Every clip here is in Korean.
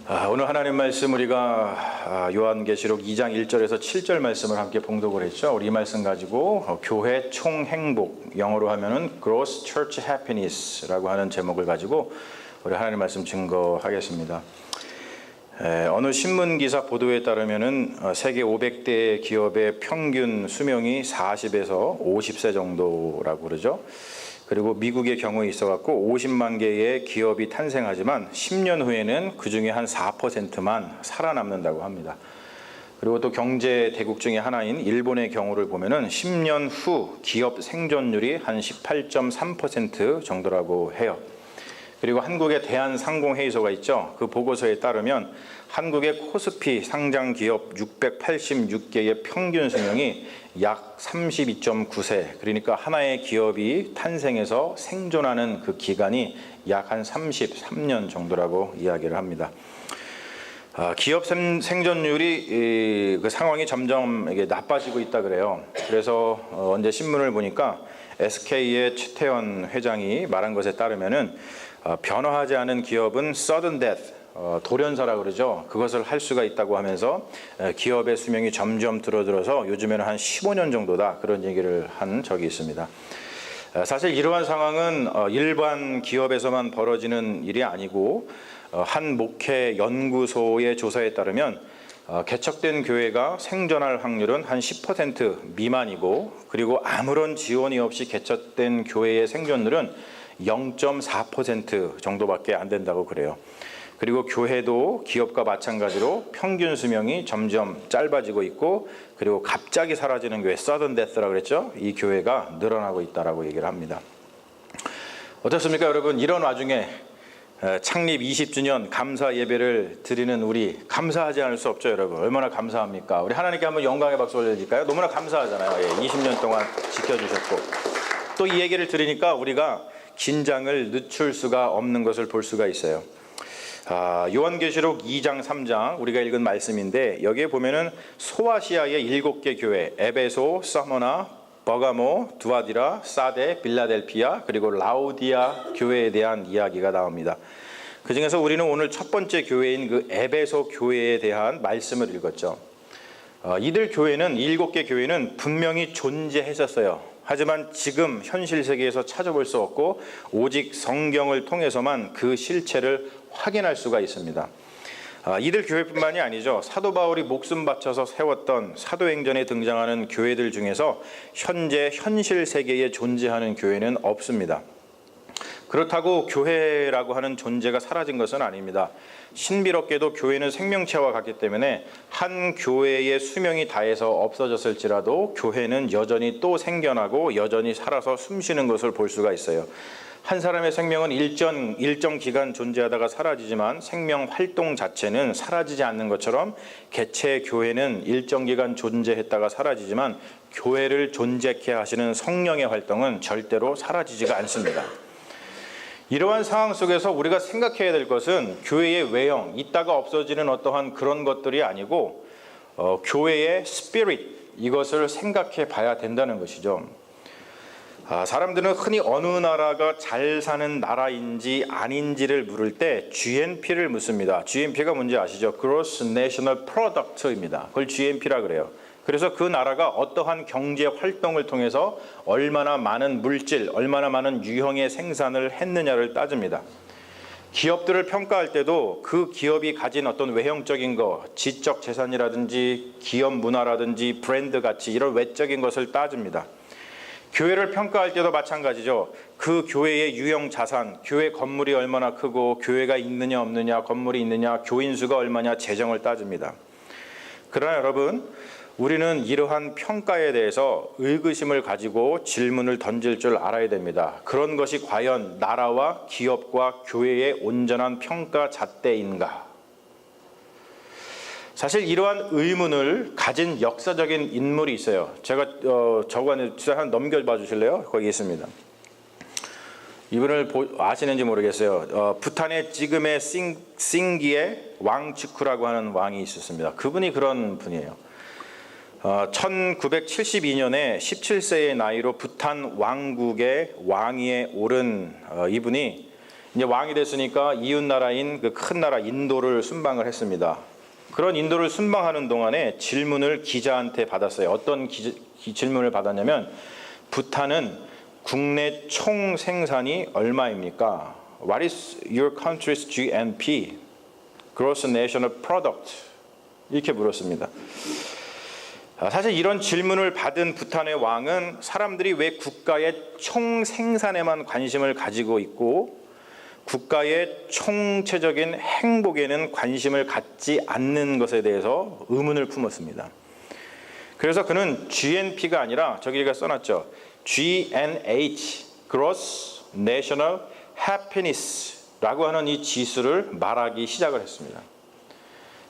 오늘 하나님 말씀 우리가 요한계시록 2장 1절에서 7절 말씀을 함께 봉독을 했죠. 우리 이 말씀 가지고 교회 총행복, 영어로 하면은 Gross Church Happiness라고 하는 제목을 가지고 우리 하나님 말씀 증거하겠습니다. 어느 신문 기사 보도에 따르면은 세계 500대 기업의 평균 수명이 40에서 50세 정도라고 그러죠. 그리고 미국의 경우에 있어갖고 50만 개의 기업이 탄생하지만 10년 후에는 그 중에 한 4%만 살아남는다고 합니다. 그리고 또 경제 대국 중에 하나인 일본의 경우를 보면은 10년 후 기업 생존율이 한 18.3% 정도라고 해요. 그리고 한국의 대한상공회의소가 있죠. 그 보고서에 따르면 한국의 코스피 상장 기업 686개의 평균 수명이 약 32.9세, 그러니까 하나의 기업이 탄생해서 생존하는 그 기간이 약 한 33년 정도라고 이야기를 합니다. 기업 생존율이 그 상황이 점점 이게 나빠지고 있다 그래요. 그래서 언제 신문을 보니까 SK의 최태원 회장이 말한 것에 따르면은 변화하지 않은 기업은 sudden death, 돌연사라고 그러죠. 그것을 할 수가 있다고 하면서 기업의 수명이 점점 줄어들어서 요즘에는 한 15년 정도다, 그런 얘기를 한 적이 있습니다. 사실 이러한 상황은 일반 기업에서만 벌어지는 일이 아니고 한 목회 연구소의 조사에 따르면 개척된 교회가 생존할 확률은 한 10% 미만이고, 그리고 아무런 지원이 없이 개척된 교회의 생존율은 0.4% 정도밖에 안 된다고 그래요. 그리고 교회도 기업과 마찬가지로 평균 수명이 점점 짧아지고 있고, 그리고 갑자기 사라지는 교회, sudden death라고 그랬죠. 이 교회가 늘어나고 있다라고 얘기를 합니다. 어떻습니까, 여러분? 이런 와중에 창립 20주년 감사 예배를 드리는 우리, 감사하지 않을 수 없죠, 여러분. 얼마나 감사합니까? 우리 하나님께 한번 영광의 박수 올려드릴까요? 너무나 감사하잖아요. 20년 동안 지켜주셨고, 또 이 얘기를 들으니까 우리가 긴장을 늦출 수가 없는 것을 볼 수가 있어요. 요한계시록 2장 3장 우리가 읽은 말씀인데, 여기에 보면은 소아시아의 7개 교회, 에베소, 서머나, 버가모, 두아디라, 사데, 빌라델피아, 그리고 라오디아 교회에 대한 이야기가 나옵니다. 그 중에서 우리는 오늘 첫 번째 교회인 그 에베소 교회에 대한 말씀을 읽었죠. 이들 교회는, 7개 교회는 분명히 존재했었어요. 하지만 지금 현실 세계에서 찾아볼 수 없고 오직 성경을 통해서만 그 실체를 확인할 수가 있습니다. 이들 교회뿐만이 아니죠. 사도 바울이 목숨 바쳐서 세웠던 사도행전에 등장하는 교회들 중에서 현재 현실 세계에 존재하는 교회는 없습니다. 그렇다고 교회라고 하는 존재가 사라진 것은 아닙니다. 신비롭게도 교회는 생명체와 같기 때문에 한 교회의 수명이 다해서 없어졌을지라도 교회는 여전히 또 생겨나고 여전히 살아서 숨쉬는 것을 볼 수가 있어요. 한 사람의 생명은 일정 기간 존재하다가 사라지지만 생명 활동 자체는 사라지지 않는 것처럼 개체 교회는 일정 기간 존재했다가 사라지지만 교회를 존재케 하시는 성령의 활동은 절대로 사라지지가 않습니다. 이러한 상황 속에서 우리가 생각해야 될 것은 교회의 외형, 있다가 없어지는 어떠한 그런 것들이 아니고 교회의 스피릿, 이것을 생각해 봐야 된다는 것이죠. 사람들은 흔히 어느 나라가 잘 사는 나라인지 아닌지를 물을 때 GNP를 묻습니다. GNP가 뭔지 아시죠? Gross National Product입니다. 그걸 GNP라 그래요. 그래서 그 나라가 어떠한 경제 활동을 통해서 얼마나 많은 물질, 얼마나 많은 유형의 생산을 했느냐를 따집니다. 기업들을 평가할 때도 그 기업이 가진 어떤 외형적인 것, 지적 재산이라든지 기업 문화라든지 브랜드 가치, 이런 외적인 것을 따집니다. 교회를 평가할 때도 마찬가지죠. 그 교회의 유형 자산, 교회 건물이 얼마나 크고 교회가 있느냐 없느냐, 건물이 있느냐, 교인 수가 얼마냐, 재정을 따집니다. 그러나 여러분, 우리는 이러한 평가에 대해서 의구심을 가지고 질문을 던질 줄 알아야 됩니다. 그런 것이 과연 나라와 기업과 교회의 온전한 평가 잣대인가? 사실 이러한 의문을 가진 역사적인 인물이 있어요. 제가 저거 하나 넘겨봐 주실래요? 거기 있습니다. 이분을 아시는지 모르겠어요. 부탄의 지금의 싱기의 왕츠쿠라고 하는 왕이 있었습니다. 그분이 그런 분이에요. 1972년에 17세의 나이로 부탄 왕국의 왕위에 오른 이분이 이제 왕이 됐으니까 이웃 나라인 그 큰 나라 인도를 순방을 했습니다. 그런 인도를 순방하는 동안에 질문을 기자한테 받았어요. 어떤 질문을 받았냐면 부탄은 국내 총 생산이 얼마입니까? What is your country's GNP? Gross National Product? 이렇게 물었습니다. 사실 이런 질문을 받은 부탄의 왕은 사람들이 왜 국가의 총 생산에만 관심을 가지고 있고 국가의 총체적인 행복에는 관심을 갖지 않는 것에 대해서 의문을 품었습니다. 그래서 그는 GNP가 아니라 저기가 써놨죠. GNH, Gross National Happiness라고 하는 이 지수를 말하기 시작을 했습니다.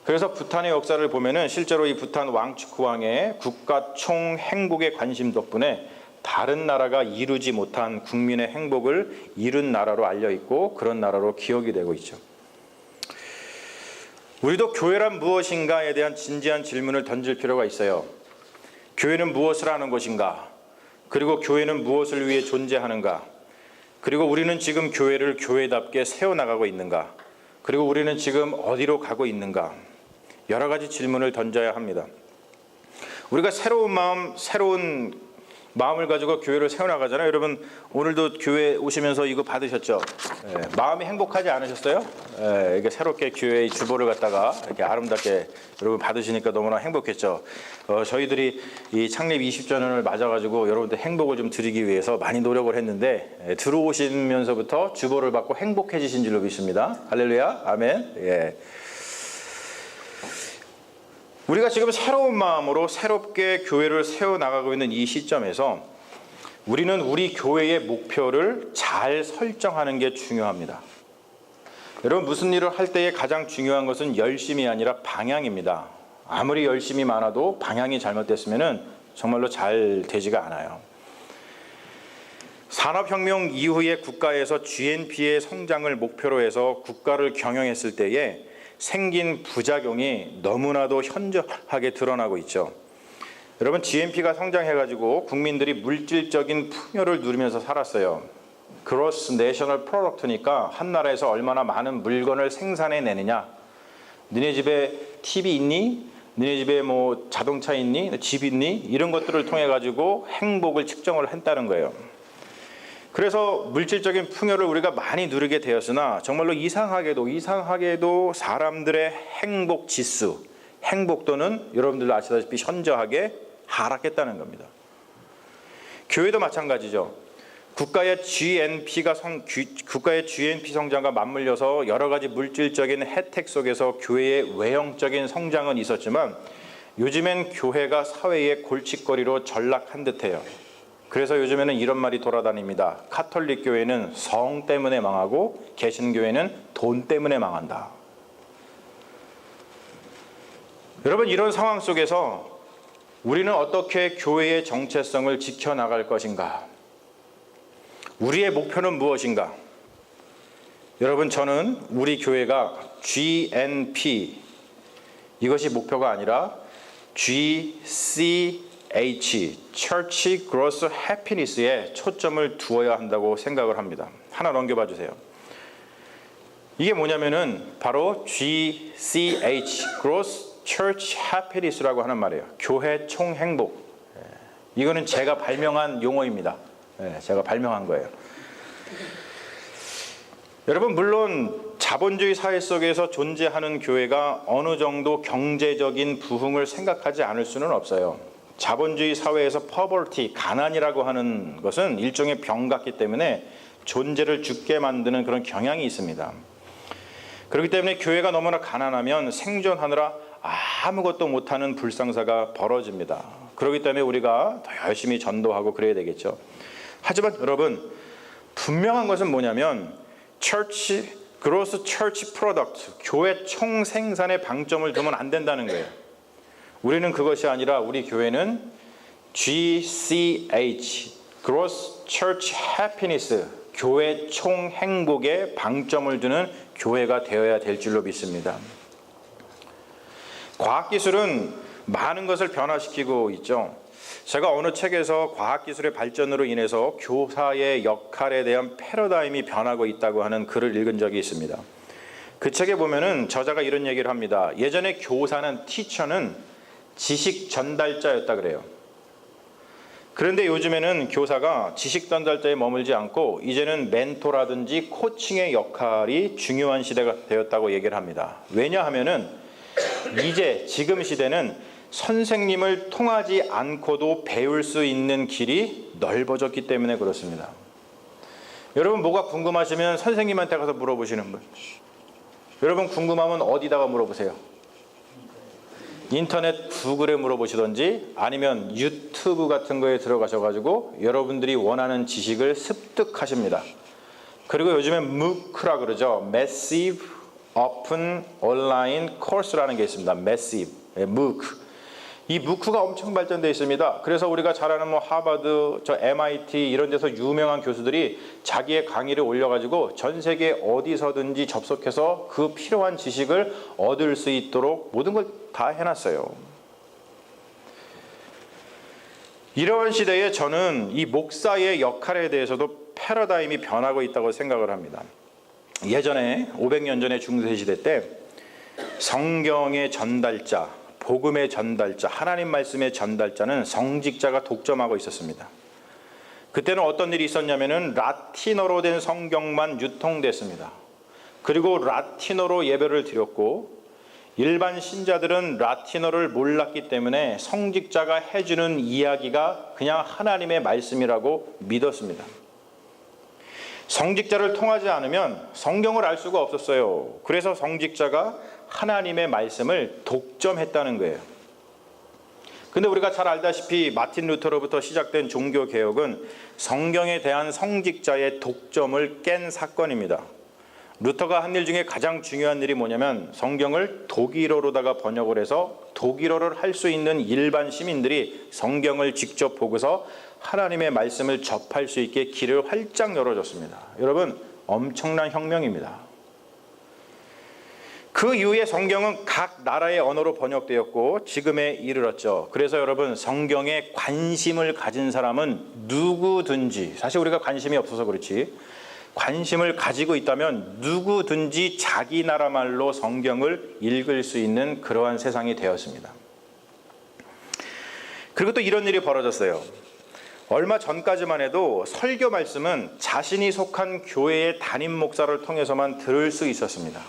그래서 부탄의 역사를 보면은 실제로 이 부탄 왕축후왕의 국가 총 행복의 관심 덕분에 다른 나라가 이루지 못한 국민의 행복을 이룬 나라로 알려 있고 그런 나라로 기억이 되고 있죠. 우리도 교회란 무엇인가에 대한 진지한 질문을 던질 필요가 있어요. 교회는 무엇을 하는 것인가? 그리고 교회는 무엇을 위해 존재하는가? 그리고 우리는 지금 교회를 교회답게 세워나가고 있는가? 그리고 우리는 지금 어디로 가고 있는가? 여러 가지 질문을 던져야 합니다. 우리가 새로운 마음을 가지고 교회를 세워나가잖아요. 여러분 오늘도 교회 오시면서 이거 받으셨죠? 마음이 행복하지 않으셨어요? 이게 새롭게 교회의 주보를 갖다가 이렇게 아름답게 여러분 받으시니까 너무나 행복했죠. 저희들이 이 창립 20주년을 맞아가지고 여러분들 행복을 좀 드리기 위해서 많이 노력을 했는데 들어오시면서부터 주보를 받고 행복해지신 줄로 믿습니다. 할렐루야, 아멘. 예. 우리가 지금 새로운 마음으로 새롭게 교회를 세워나가고 있는 이 시점에서 우리는 우리 교회의 목표를 잘 설정하는 게 중요합니다. 여러분 무슨 일을 할 때에 가장 중요한 것은 열심이 아니라 방향입니다. 아무리 열심이 많아도 방향이 잘못됐으면 정말로 잘 되지가 않아요. 산업혁명 이후에 국가에서 GNP의 성장을 목표로 해서 국가를 경영했을 때에 생긴 부작용이 너무나도 현저하게 드러나고 있죠. 여러분 GNP가 성장해가지고 국민들이 물질적인 풍요를 누리면서 살았어요. Gross National Product니까 한 나라에서 얼마나 많은 물건을 생산해내느냐. 너네 집에 TV 있니? 너네 집에 뭐 자동차 있니? 집 있니? 이런 것들을 통해 가지고 행복을 측정을 했다는 거예요. 그래서 물질적인 풍요를 우리가 많이 누리게 되었으나 정말로 이상하게도 사람들의 행복 지수, 행복도는 여러분들도 아시다시피 현저하게 하락했다는 겁니다. 교회도 마찬가지죠. 국가의 GNP 성장과 맞물려서 여러 가지 물질적인 혜택 속에서 교회의 외형적인 성장은 있었지만 요즘엔 교회가 사회의 골칫거리로 전락한 듯해요. 그래서 요즘에는 이런 말이 돌아다닙니다. 카톨릭 교회는 성 때문에 망하고 개신교회는 돈 때문에 망한다. 여러분 이런 상황 속에서 우리는 어떻게 교회의 정체성을 지켜나갈 것인가? 우리의 목표는 무엇인가? 여러분 저는 우리 교회가 GNP 이것이 목표가 아니라 GCH Church Gross Happiness에 초점을 두어야 한다고 생각을 합니다. 하나 넘겨봐 주세요. 이게 뭐냐면은 바로 GCH Gross Church Happiness라고 하는 말이에요. 교회 총행복. 이거는 제가 발명한 용어입니다. 제가 발명한 거예요. 여러분 물론 자본주의 사회 속에서 존재하는 교회가 어느 정도 경제적인 부흥을 생각하지 않을 수는 없어요. 자본주의 사회에서 poverty, 가난이라고 하는 것은 일종의 병 같기 때문에 존재를 죽게 만드는 그런 경향이 있습니다. 그렇기 때문에 교회가 너무나 가난하면 생존하느라 아무것도 못하는 불상사가 벌어집니다. 그렇기 때문에 우리가 더 열심히 전도하고 그래야 되겠죠. 하지만 여러분 분명한 것은 뭐냐면 Gross Church Product, 교회 총생산에 방점을 두면 안 된다는 거예요. 우리는 그것이 아니라 우리 교회는 GCH, Gross Church Happiness, 교회 총행복에 방점을 두는 교회가 되어야 될 줄로 믿습니다. 과학기술은 많은 것을 변화시키고 있죠. 제가 어느 책에서 과학기술의 발전으로 인해서 교사의 역할에 대한 패러다임이 변하고 있다고 하는 글을 읽은 적이 있습니다. 그 책에 보면은 저자가 이런 얘기를 합니다. 예전에 교사는, 티처는 지식 전달자였다 그래요. 그런데 요즘에는 교사가 지식 전달자에 머물지 않고 이제는 멘토라든지 코칭의 역할이 중요한 시대가 되었다고 얘기를 합니다. 왜냐하면은 이제 지금 시대는 선생님을 통하지 않고도 배울 수 있는 길이 넓어졌기 때문에 그렇습니다. 여러분 뭐가 궁금하시면 선생님한테 가서 물어보시는 분. 여러분 궁금하면 어디다가 물어보세요? 인터넷 구글에 물어보시던지 아니면 유튜브 같은 거에 들어가셔가지고 여러분들이 원하는 지식을 습득하십니다. 그리고 요즘에 MOOC라 그러죠. Massive Open Online Course라는 게 있습니다. Massive, MOOC. 이 MOOC가 엄청 발전되어 있습니다. 그래서 우리가 잘 아는 뭐 하버드, MIT 이런 데서 유명한 교수들이 자기의 강의를 올려가지고 전 세계 어디서든지 접속해서 그 필요한 지식을 얻을 수 있도록 모든 걸 다 해놨어요. 이러한 시대에 저는 이 목사의 역할에 대해서도 패러다임이 변하고 있다고 생각을 합니다. 예전에 500년 전에 중세시대 때 성경의 전달자, 복음의 전달자, 하나님 말씀의 전달자는 성직자가 독점하고 있었습니다. 그때는 어떤 일이 있었냐면은 라틴어로 된 성경만 유통됐습니다. 그리고 라틴어로 예배를 드렸고 일반 신자들은 라틴어를 몰랐기 때문에 성직자가 해주는 이야기가 그냥 하나님의 말씀이라고 믿었습니다. 성직자를 통하지 않으면 성경을 알 수가 없었어요. 그래서 성직자가 하나님의 말씀을 독점했다는 거예요. 근데 우리가 잘 알다시피 마틴 루터로부터 시작된 종교개혁은 성경에 대한 성직자의 독점을 깬 사건입니다. 루터가 한 일 중에 가장 중요한 일이 뭐냐면 성경을 독일어로다가 번역을 해서 독일어를 할 수 있는 일반 시민들이 성경을 직접 보고서 하나님의 말씀을 접할 수 있게 길을 활짝 열어줬습니다. 여러분 엄청난 혁명입니다. 그 이후에 성경은 각 나라의 언어로 번역되었고 지금에 이르렀죠. 그래서 여러분 성경에 관심을 가진 사람은 누구든지, 사실 우리가 관심이 없어서 그렇지, 관심을 가지고 있다면 누구든지 자기 나라 말로 성경을 읽을 수 있는 그러한 세상이 되었습니다. 그리고 또 이런 일이 벌어졌어요. 얼마 전까지만 해도 설교 말씀은 자신이 속한 교회의 담임 목사를 통해서만 들을 수 있었습니다.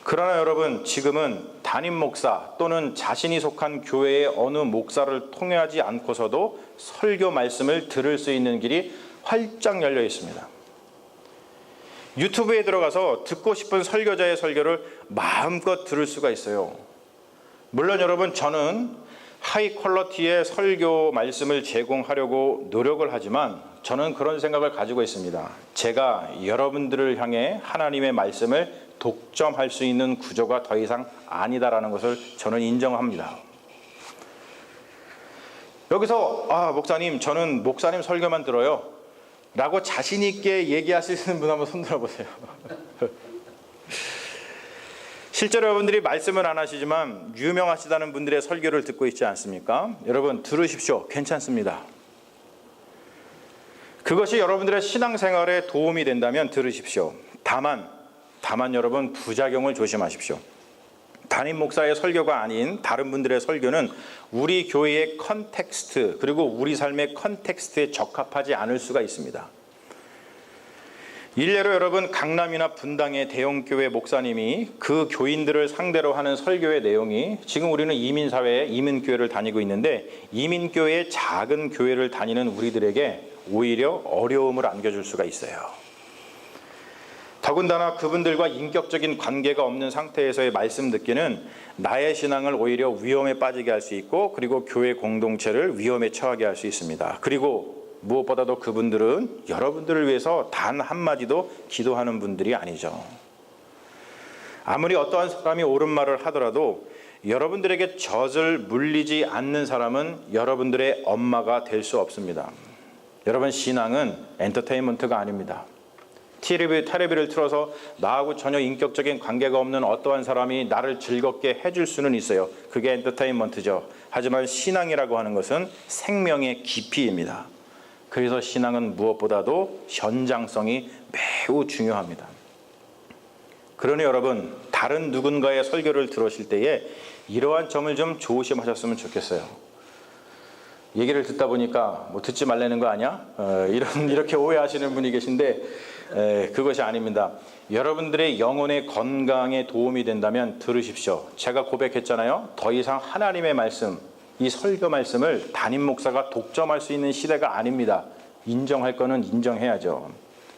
그러나 여러분 지금은 담임 목사 또는 자신이 속한 교회의 어느 목사를 통하지 않고서도 설교 말씀을 들을 수 있는 길이 활짝 열려 있습니다. 유튜브에 들어가서 듣고 싶은 설교자의 설교를 마음껏 들을 수가 있어요. 물론 여러분 저는 하이 퀄리티의 설교 말씀을 제공하려고 노력을 하지만 저는 그런 생각을 가지고 있습니다. 제가 여러분들을 향해 하나님의 말씀을 독점할 수 있는 구조가 더 이상 아니다라는 것을 저는 인정합니다. 여기서 목사님 저는 목사님 설교만 들어요 라고 자신 있게 얘기하시는 분 한번 손 들어보세요. 실제로 여러분들이 말씀을 안 하시지만 유명하시다는 분들의 설교를 듣고 있지 않습니까? 여러분 들으십시오. 괜찮습니다. 그것이 여러분들의 신앙생활에 도움이 된다면 들으십시오. 다만 여러분 부작용을 조심하십시오. 담임 목사의 설교가 아닌 다른 분들의 설교는 우리 교회의 컨텍스트 그리고 우리 삶의 컨텍스트에 적합하지 않을 수가 있습니다. 일례로 여러분 강남이나 분당의 대형교회 목사님이 그 교인들을 상대로 하는 설교의 내용이 지금 우리는 이민사회에 이민교회를 다니고 있는데 이민교회의 작은 교회를 다니는 우리들에게 오히려 어려움을 안겨줄 수가 있어요. 더군다나 그분들과 인격적인 관계가 없는 상태에서의 말씀 듣기는 나의 신앙을 오히려 위험에 빠지게 할 수 있고 그리고 교회 공동체를 위험에 처하게 할 수 있습니다. 그리고 무엇보다도 그분들은 여러분들을 위해서 단 한마디도 기도하는 분들이 아니죠. 아무리 어떠한 사람이 옳은 말을 하더라도 여러분들에게 젖을 물리지 않는 사람은 여러분들의 엄마가 될 수 없습니다. 여러분 신앙은 엔터테인먼트가 아닙니다. 테레비를 틀어서 나하고 전혀 인격적인 관계가 없는 어떠한 사람이 나를 즐겁게 해줄 수는 있어요. 그게 엔터테인먼트죠. 하지만 신앙이라고 하는 것은 생명의 깊이입니다. 그래서 신앙은 무엇보다도 현장성이 매우 중요합니다. 그러니 여러분, 다른 누군가의 설교를 들으실 때에 이러한 점을 좀 조심하셨으면 좋겠어요. 얘기를 듣다 보니까 뭐 듣지 말라는 거 아니야? 이렇게 오해하시는 분이 계신데 그것이 아닙니다. 여러분들의 영혼의 건강에 도움이 된다면 들으십시오. 제가 고백했잖아요. 더 이상 하나님의 말씀, 이 설교 말씀을 담임 목사가 독점할 수 있는 시대가 아닙니다. 인정할 거는 인정해야죠.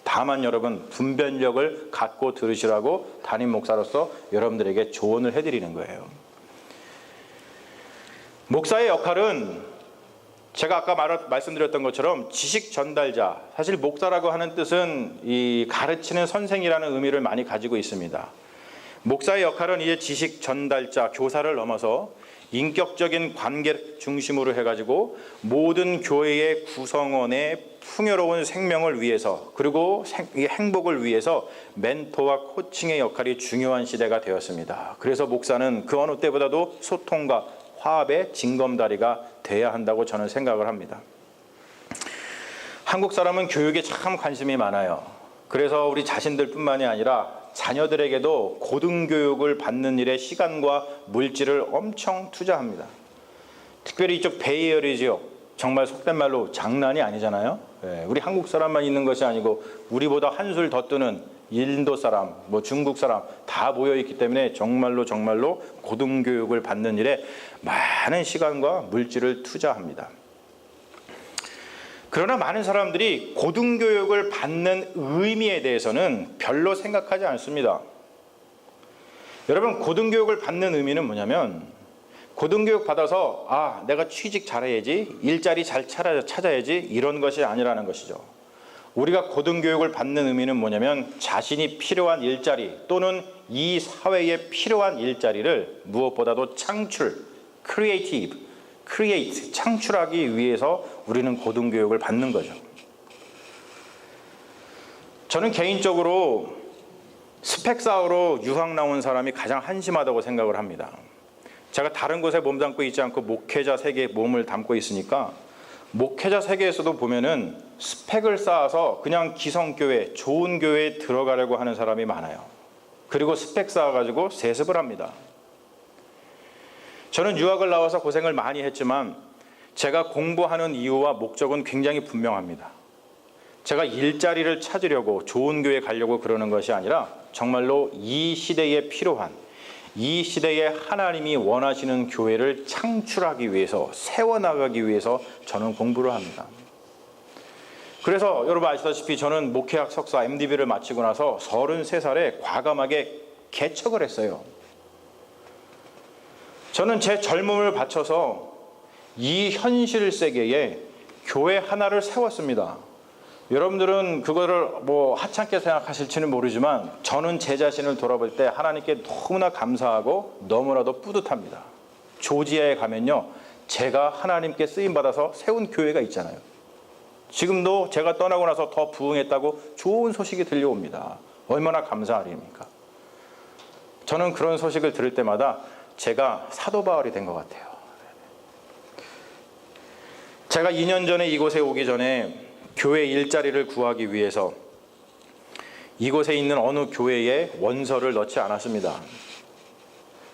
다만 여러분, 분별력을 갖고 들으시라고 담임 목사로서 여러분들에게 조언을 해드리는 거예요. 목사의 역할은 제가 아까 말씀드렸던 것처럼 지식 전달자, 사실 목사라고 하는 뜻은 이 가르치는 선생이라는 의미를 많이 가지고 있습니다. 목사의 역할은 이제 지식 전달자, 교사를 넘어서 인격적인 관계 중심으로 해가지고 모든 교회의 구성원의 풍요로운 생명을 위해서, 그리고 행복을 위해서 멘토와 코칭의 역할이 중요한 시대가 되었습니다. 그래서 목사는 그 어느 때보다도 소통과 화합의 징검다리가 돼야 한다고 저는 생각을 합니다. 한국 사람은 교육에 참 관심이 많아요. 그래서 우리 자신들뿐만이 아니라 자녀들에게도 고등교육을 받는 일에 시간과 물질을 엄청 투자합니다. 특별히 이쪽 베이에리아 지역, 정말 속된 말로 장난이 아니잖아요. 우리 한국 사람만 있는 것이 아니고 우리보다 한술 더 뜨는 인도 사람, 중국 사람 다 모여 있기 때문에 정말로 고등교육을 받는 일에 많은 시간과 물질을 투자합니다. 그러나 많은 사람들이 고등교육을 받는 의미에 대해서는 별로 생각하지 않습니다. 여러분, 고등교육을 받는 의미는 뭐냐면, 고등교육 받아서 내가 취직 잘해야지, 일자리 잘 찾아야지, 이런 것이 아니라는 것이죠. 우리가 고등교육을 받는 의미는 뭐냐면, 자신이 필요한 일자리 또는 이 사회에 필요한 일자리를 무엇보다도 create, 창출하기 위해서 우리는 고등교육을 받는 거죠. 저는 개인적으로 스펙 쌓으러 유학 나온 사람이 가장 한심하다고 생각을 합니다. 제가 다른 곳에 몸담고 있지 않고 목회자 세계에 몸을 담고 있으니까 목회자 세계에서도 보면은 스펙을 쌓아서 그냥 기성교회, 좋은 교회에 들어가려고 하는 사람이 많아요. 그리고 스펙 쌓아가지고 세습을 합니다. 저는 유학을 나와서 고생을 많이 했지만 제가 공부하는 이유와 목적은 굉장히 분명합니다. 제가 일자리를 찾으려고 좋은 교회 가려고 그러는 것이 아니라 정말로 이 시대에 필요한, 이 시대에 하나님이 원하시는 교회를 창출하기 위해서, 세워나가기 위해서 저는 공부를 합니다. 그래서 여러분 아시다시피 저는 목회학 석사 MDB를 마치고 나서 33살에 과감하게 개척을 했어요. 저는 제 젊음을 바쳐서 이 현실 세계에 교회 하나를 세웠습니다. 여러분들은 그거를 하찮게 생각하실지는 모르지만 저는 제 자신을 돌아볼 때 하나님께 너무나 감사하고 너무나도 뿌듯합니다. 조지아에 가면요, 제가 하나님께 쓰임받아서 세운 교회가 있잖아요. 지금도 제가 떠나고 나서 더 부흥했다고 좋은 소식이 들려옵니다. 얼마나 감사하리입니까? 저는 그런 소식을 들을 때마다 제가 사도 바울이 된 것 같아요. 제가 2년 전에 이곳에 오기 전에 교회 일자리를 구하기 위해서 이곳에 있는 어느 교회에 원서를 넣지 않았습니다.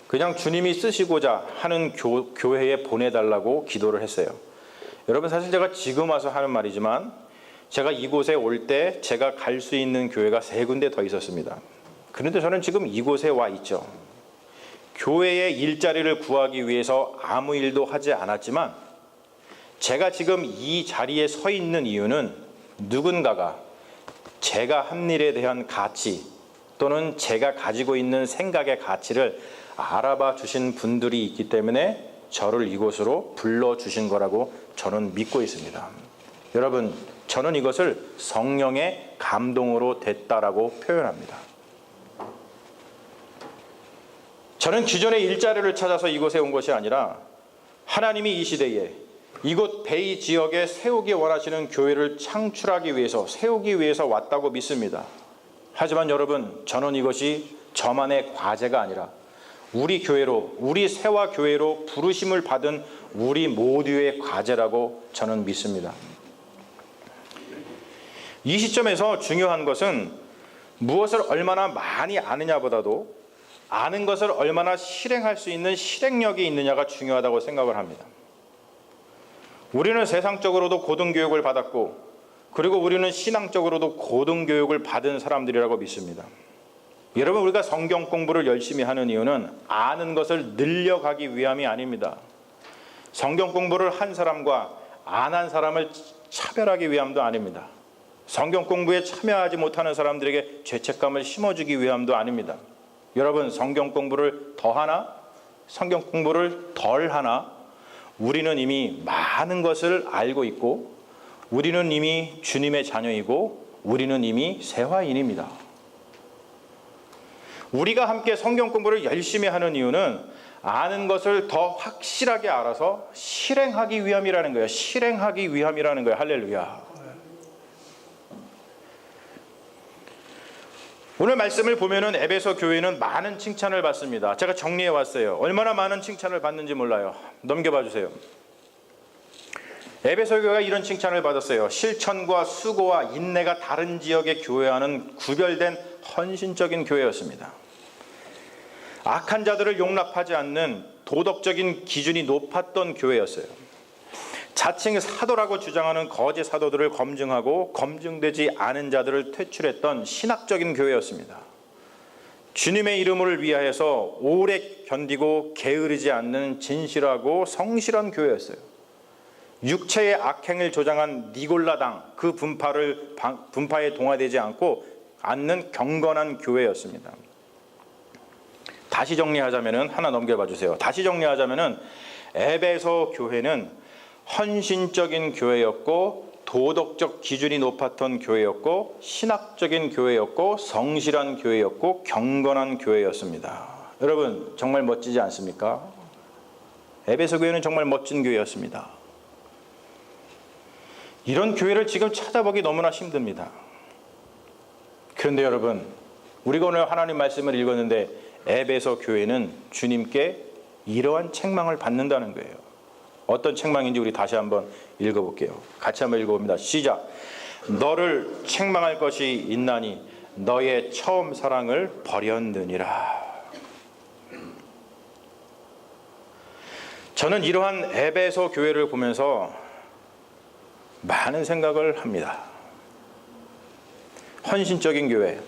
그냥 주님이 쓰시고자 하는 교회에 보내달라고 기도를 했어요. 여러분, 사실 제가 지금 와서 하는 말이지만 제가 이곳에 올 때 제가 갈 수 있는 교회가 3군데 더 있었습니다. 그런데 저는 지금 이곳에 와 있죠. 교회의 일자리를 구하기 위해서 아무 일도 하지 않았지만 제가 지금 이 자리에 서 있는 이유는 누군가가 제가 한 일에 대한 가치 또는 제가 가지고 있는 생각의 가치를 알아봐 주신 분들이 있기 때문에 저를 이곳으로 불러주신 거라고 저는 믿고 있습니다. 여러분, 저는 이것을 성령의 감동으로 됐다라고 표현합니다. 저는 기존의 일자리를 찾아서 이곳에 온 것이 아니라 하나님이 이 시대에 이곳 베이 지역에 세우기 원하시는 교회를 창출하기 위해서, 세우기 위해서 왔다고 믿습니다. 하지만 여러분, 저는 이것이 저만의 과제가 아니라 우리 교회로, 우리 세화 교회로 부르심을 받은 우리 모두의 과제라고 저는 믿습니다. 이 시점에서 중요한 것은 무엇을 얼마나 많이 아느냐보다도 아는 것을 얼마나 실행할 수 있는 실행력이 있느냐가 중요하다고 생각을 합니다. 우리는 세상적으로도 고등교육을 받았고, 그리고 우리는 신앙적으로도 고등교육을 받은 사람들이라고 믿습니다. 여러분, 우리가 성경 공부를 열심히 하는 이유는 아는 것을 늘려가기 위함이 아닙니다. 성경 공부를 한 사람과 안 한 사람을 차별하기 위함도 아닙니다. 성경 공부에 참여하지 못하는 사람들에게 죄책감을 심어주기 위함도 아닙니다. 여러분, 성경 공부를 더 하나, 성경 공부를 덜 하나, 우리는 이미 많은 것을 알고 있고, 우리는 이미 주님의 자녀이고, 우리는 이미 세화인입니다. 우리가 함께 성경 공부를 열심히 하는 이유는 아는 것을 더 확실하게 알아서 실행하기 위함이라는 거예요. 실행하기 위함이라는 거예요. 할렐루야. 오늘 말씀을 보면은 에베소 교회는 많은 칭찬을 받습니다. 제가 정리해 왔어요. 얼마나 많은 칭찬을 받는지 몰라요. 넘겨봐 주세요. 에베소 교회가 이런 칭찬을 받았어요. 실천과 수고와 인내가 다른 지역의 교회와는 구별된 헌신적인 교회였습니다. 악한 자들을 용납하지 않는 도덕적인 기준이 높았던 교회였어요. 자칭 사도라고 주장하는 거짓 사도들을 검증하고 검증되지 않은 자들을 퇴출했던 신학적인 교회였습니다. 주님의 이름을 위하여서 오래 견디고 게으르지 않는 진실하고 성실한 교회였어요. 육체의 악행을 조장한 니골라당 그 분파에 동화되지 않는 경건한 교회였습니다. 다시 정리하자면은, 하나 넘겨봐 주세요. 다시 정리하자면은 에베소 교회는 헌신적인 교회였고, 도덕적 기준이 높았던 교회였고, 신학적인 교회였고, 성실한 교회였고, 경건한 교회였습니다. 여러분, 정말 멋지지 않습니까? 에베소 교회는 정말 멋진 교회였습니다. 이런 교회를 지금 찾아보기 너무나 힘듭니다. 그런데 여러분, 우리가 오늘 하나님 말씀을 읽었는데 에베소 교회는 주님께 이러한 책망을 받는다는 거예요. 어떤 책망인지 우리 다시 한번 읽어볼게요. 같이 한번 읽어봅니다. 시작. 너를 책망할 것이 있나니 너의 처음 사랑을 버렸느니라. 저는 이러한 에베소 교회를 보면서 많은 생각을 합니다. 헌신적인 교회,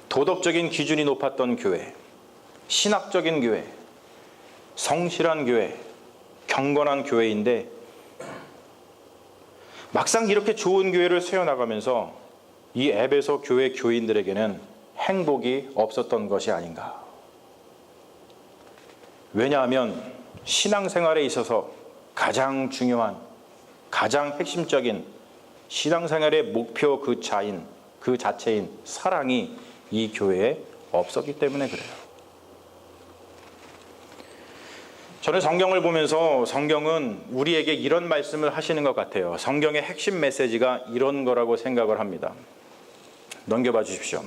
도덕적인 기준이 높았던 교회, 신학적인 교회, 성실한 교회, 경건한 교회인데 막상 이렇게 좋은 교회를 세워나가면서 이 에베소 교회 교인들에게는 행복이 없었던 것이 아닌가. 왜냐하면 신앙생활에 있어서 가장 중요한, 가장 핵심적인 신앙생활의 목표 그 자체인 사랑이 이 교회에 없었기 때문에 그래요. 저는 성경을 보면서 성경은 우리에게 이런 말씀을 하시는 것 같아요. 성경의 핵심 메시지가 이런 거라고 생각을 합니다. 넘겨봐 주십시오.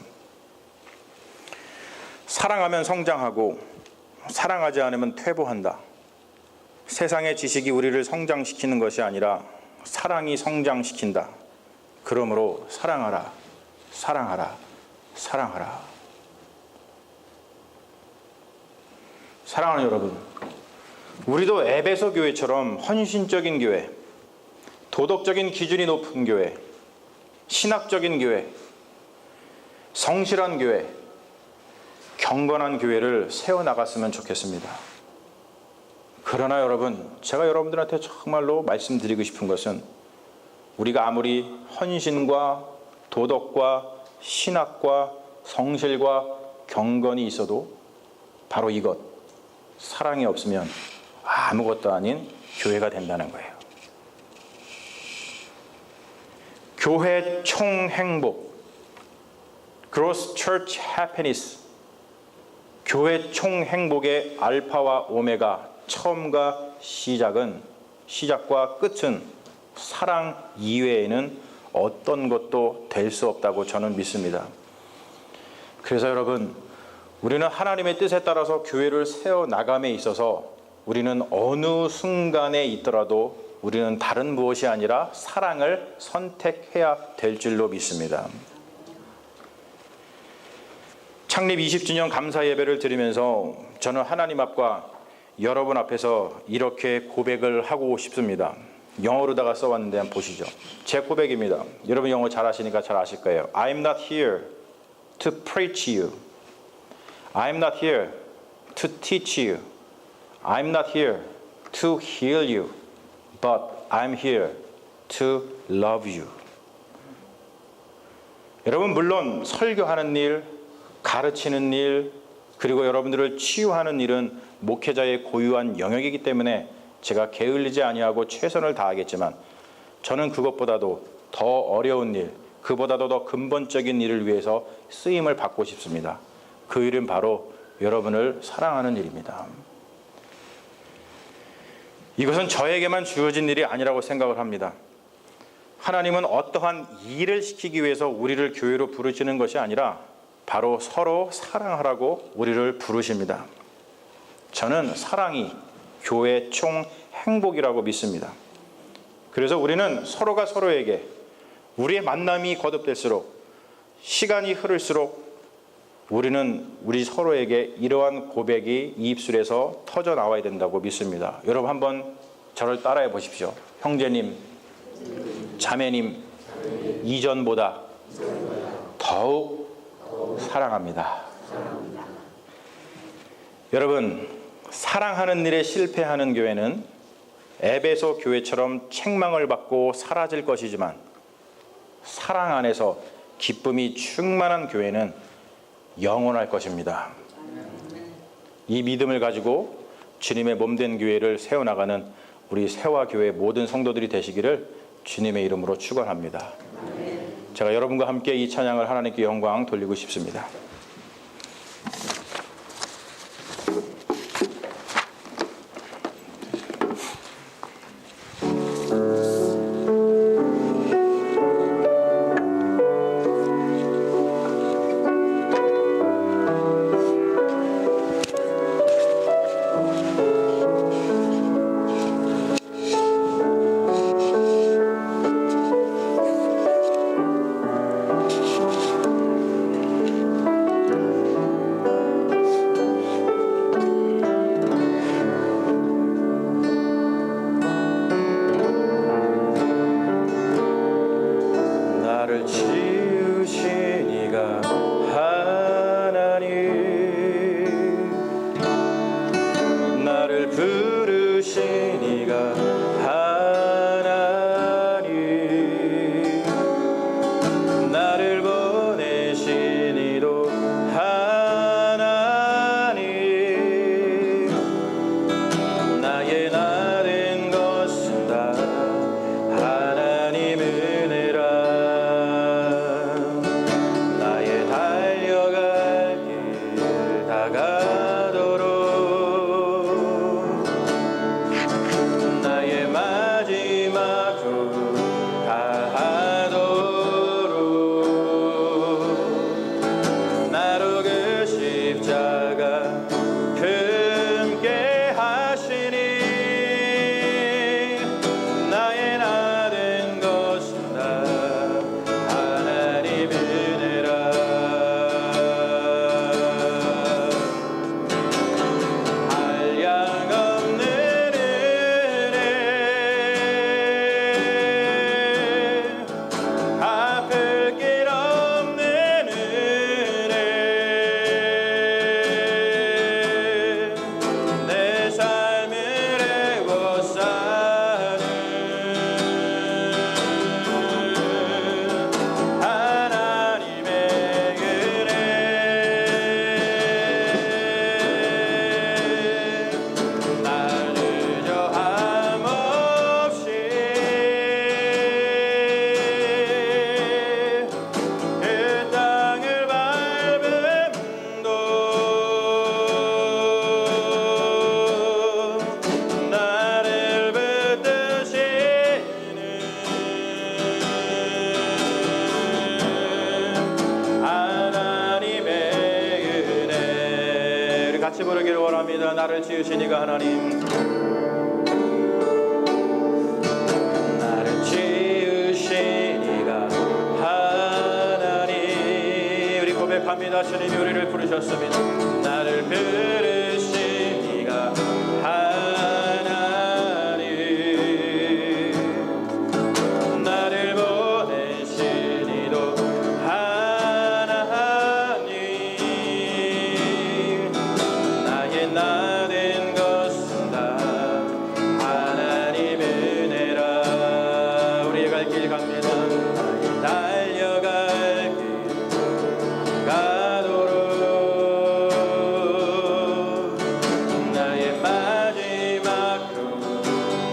사랑하면 성장하고 사랑하지 않으면 퇴보한다. 세상의 지식이 우리를 성장시키는 것이 아니라 사랑이 성장시킨다. 그러므로 사랑하라, 사랑하라, 사랑하라. 사랑하는 여러분, 우리도 에베소 교회처럼 헌신적인 교회, 도덕적인 기준이 높은 교회, 신학적인 교회, 성실한 교회, 경건한 교회를 세워나갔으면 좋겠습니다. 그러나 여러분, 제가 여러분들한테 정말로 말씀드리고 싶은 것은 우리가 아무리 헌신과 도덕과 신학과 성실과 경건이 있어도 바로 이것, 사랑이 없으면 아무것도 아닌 교회가 된다는 거예요. 교회 총행복, Gross Church Happiness, 교회 총행복의 알파와 오메가, 처음과 시작과 끝은 사랑 이외에는 어떤 것도 될 수 없다고 저는 믿습니다. 그래서 여러분, 우리는 하나님의 뜻에 따라서 교회를 세워나감에 있어서 우리는 어느 순간에 있더라도 우리는 다른 무엇이 아니라 사랑을 선택해야 될 줄로 믿습니다. 창립 20주년 감사 예배를 드리면서 저는 하나님 앞과 여러분 앞에서 이렇게 고백을 하고 싶습니다. 영어로다가 써왔는데 한번 보시죠. 제 고백입니다. 여러분 영어 잘하시니까 잘 아실 거예요. I'm not here to preach you. I'm not here to teach you. I'm not here to heal you. But I'm here to love you. 여러분, 물론 설교하는 일, 가르치는 일, 그리고 여러분들을 치유하는 일은 목회자의 고유한 영역이기 때문에 제가 게을리지 아니하고 최선을 다하겠지만, 저는 그것보다도 더 어려운 일, 그보다도 더 근본적인 일을 위해서 쓰임을 받고 싶습니다. 그 일은 바로 여러분을 사랑하는 일입니다. 이것은 저에게만 주어진 일이 아니라고 생각을 합니다. 하나님은 어떠한 일을 시키기 위해서 우리를 교회로 부르시는 것이 아니라 바로 서로 사랑하라고 우리를 부르십니다. 저는 사랑이 교회 총 행복이라고 믿습니다. 그래서 우리는 서로가 서로에게 우리의 만남이 거듭될수록, 시간이 흐를수록 우리는 우리 서로에게 이러한 고백이 이 입술에서 터져 나와야 된다고 믿습니다. 여러분 한번 저를 따라해 보십시오. 형제님, 자매님, 이전보다 더욱 사랑합니다. 여러분, 사랑하는 일에 실패하는 교회는 에베소 교회처럼 책망을 받고 사라질 것이지만, 사랑 안에서 기쁨이 충만한 교회는 영원할 것입니다. 이 믿음을 가지고 주님의 몸된 교회를 세워나가는 우리 세화교회 모든 성도들이 되시기를 주님의 이름으로 축원합니다. 제가 여러분과 함께 이 찬양을 하나님께 영광 돌리고 싶습니다. 나의 고백합니다. 나를 지으신 이가 하나님, 나를 지으신 이가 하나님. 우리 고백합니다. 주님이 우리를 부르셨습니다. 나를 부르신 이가 하나님, 나를 보내신 이도 하나님, 나의 나 된 것은 다 하나님 은혜라. 우리의 갈 길 갑니다. 나의 달려갈 길 가도록, 나의 마지막 로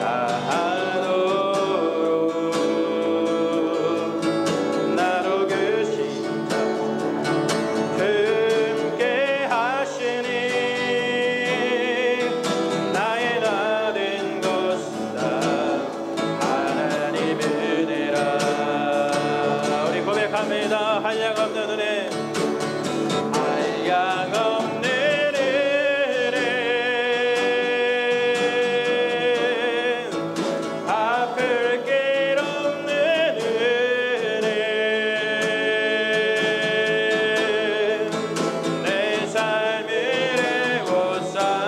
다하도록, 나로 그 십자가 품게 하시니, 나의 나 된 것은 다 하나님 은혜라. 우리 고백합니다. 한량없는 은혜, 한량없는 은혜, 갚을 길 없는 은혜, 내 삶을 애워싸는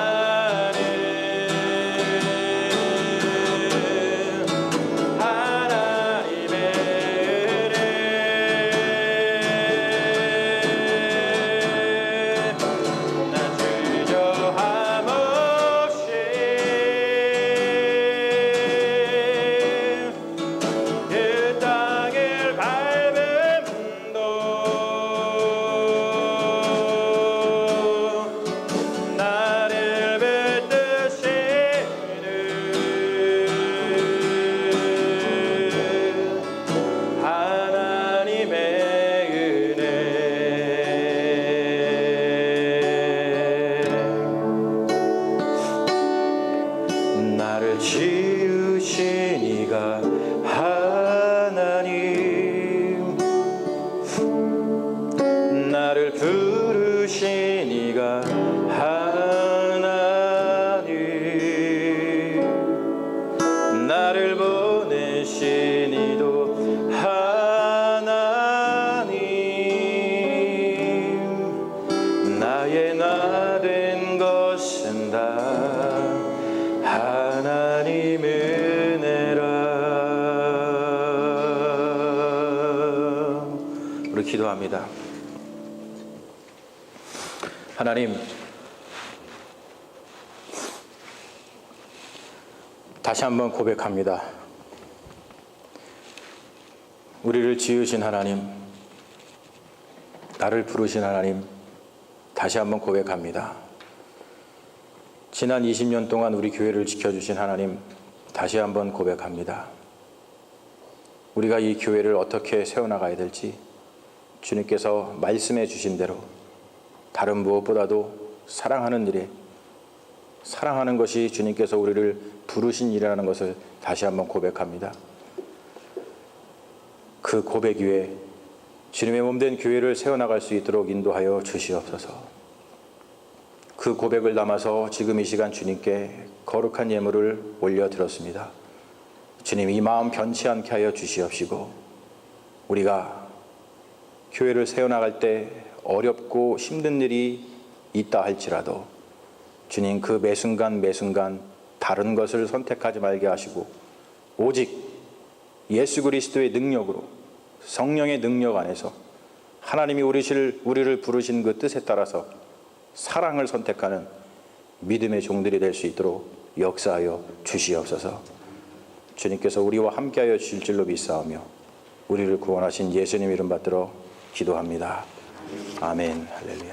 하나님의 은혜, 나 주저함 없이 그 땅을 밟음도 나를 붙드시는 하나님의 은혜, 나를 지으신 이가 하나님, 나를 부르신 이가 하나님, 나를 보내신 이도 하나님, 나의 나 된 것은 다 하나님 은혜라. 우리 기도합니다. 하나님, 다시 한번 고백합니다. 우리를 지으신 하나님, 나를 부르신 하나님, 다시 한번 고백합니다. 지난 20년 동안 우리 교회를 지켜주신 하나님, 다시 한번 고백합니다. 우리가 이 교회를 어떻게 세워나가야 될지 주님께서 말씀해 주신 대로 다른 무엇보다도 사랑하는 일에, 사랑하는 것이 주님께서 우리를 부르신 일이라는 것을 다시 한번 고백합니다. 그 고백 위에 주님의 몸된 교회를 세워나갈 수 있도록 인도하여 주시옵소서. 그 고백을 담아서 지금 이 시간 주님께 거룩한 예물을 올려드렸습니다. 주님, 이 마음 변치 않게 하여 주시옵시고, 우리가 교회를 세워나갈 때 어렵고 힘든 일이 있다 할지라도 주님, 그 매순간 매순간 다른 것을 선택하지 말게 하시고 오직 예수 그리스도의 능력으로, 성령의 능력 안에서 하나님이 우리를 부르신 그 뜻에 따라서 사랑을 선택하는 믿음의 종들이 될 수 있도록 역사하여 주시옵소서. 주님께서 우리와 함께하여 주실 줄로 믿사오며 우리를 구원하신 예수님 이름 받들어 기도합니다. 아멘. 할렐루야.